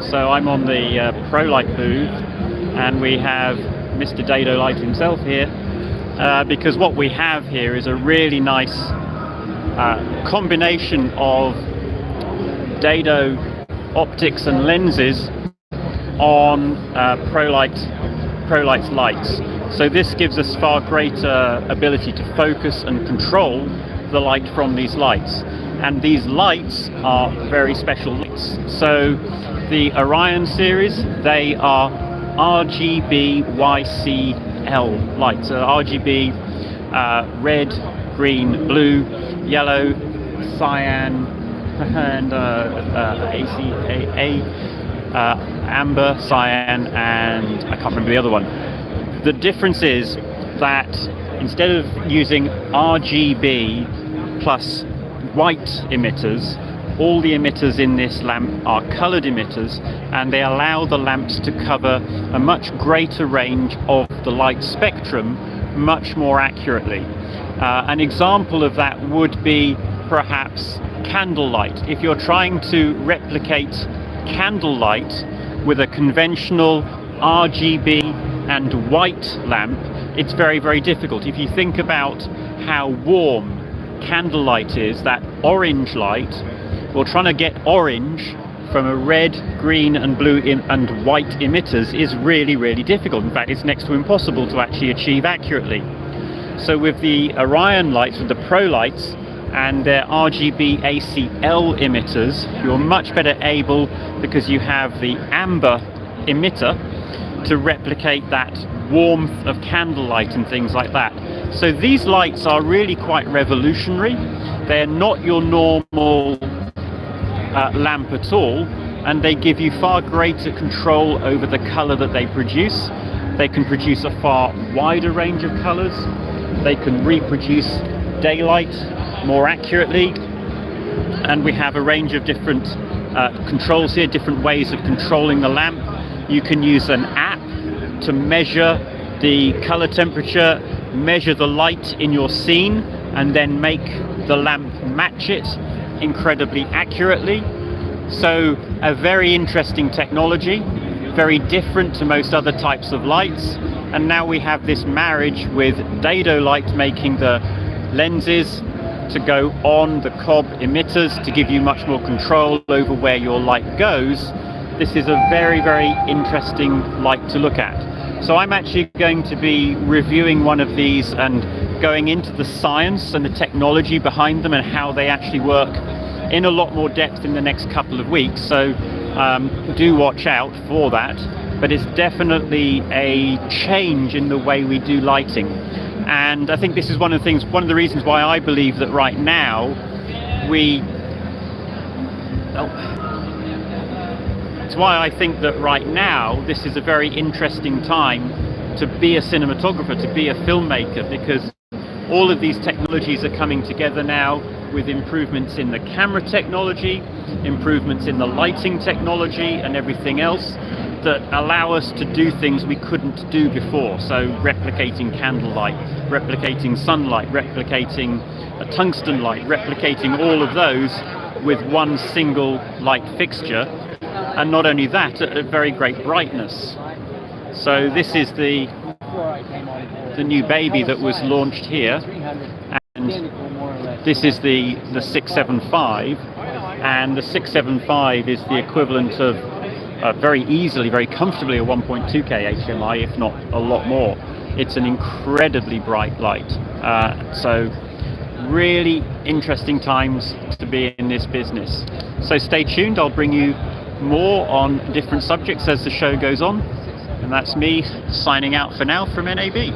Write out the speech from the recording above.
So I'm on the Prolycht booth, and we have Mr. Dedo Light himself here, because what we have here is a really nice combination of Dedo optics and lenses on Prolycht's lights. So this gives us far greater ability to focus and control the light from these lights. And these lights are very special lights. So the Orion series, they are RGB YCL lights. So RGB, red, green, blue, yellow, cyan, and amber, cyan, and I can't remember the other one. The difference is that instead of using RGB plus white emitters, all the emitters in this lamp are colored emitters, and they allow the lamps to cover a much greater range of the light spectrum much more accurately. An example of that would be perhaps candlelight. If you're trying to replicate candlelight with a conventional RGB and white lamp, it's very, very difficult. If you think about how warm candlelight is, that orange light, well, trying to get orange from a red, green and blue and white emitters is really, really difficult. In fact, it's next to impossible to actually achieve accurately. So with the Orion lights, with the Prolychts and their RGB ACL emitters, you're much better able, because you have the amber emitter, to replicate that warmth of candlelight and things like that. So these lights are really quite revolutionary. They're not your normal lamp at all, and they give you far greater control over the color that they produce. They can produce a far wider range of colors. They can reproduce daylight more accurately, and we have a range of different controls here, different ways of controlling the lamp. You can use an app to measure the color temperature, measure the light in your scene, and then make the lamp match it incredibly accurately. So a very interesting technology, very different to most other types of lights. And now we have this marriage with Dedo Light making the lenses to go on the cob emitters to give you much more control over where your light goes. This is a very, very interesting light to look at. So I'm actually going to be reviewing one of these and going into the science and the technology behind them and how they actually work in a lot more depth in the next couple of weeks. So do watch out for that. But it's definitely a change in the way we do lighting. And I think this is one of the reasons why I believe that right now it's why I think that right now this is a very interesting time to be a cinematographer, to be a filmmaker, because all of these technologies are coming together now with improvements in the camera technology, improvements in the lighting technology and everything else that allow us to do things we couldn't do before. So replicating candlelight, replicating sunlight, replicating a tungsten light, replicating all of those with one single light fixture. And not only that, at a very great brightness. So this is the new baby that was launched here, and this is the 675, and the 675 is the equivalent of very easily, very comfortably a 1.2K HMI, if not a lot more. It's an incredibly bright light. So really interesting times to be in this business. So stay tuned, I'll bring you more on different subjects as the show goes on. And that's me signing out for now from NAB.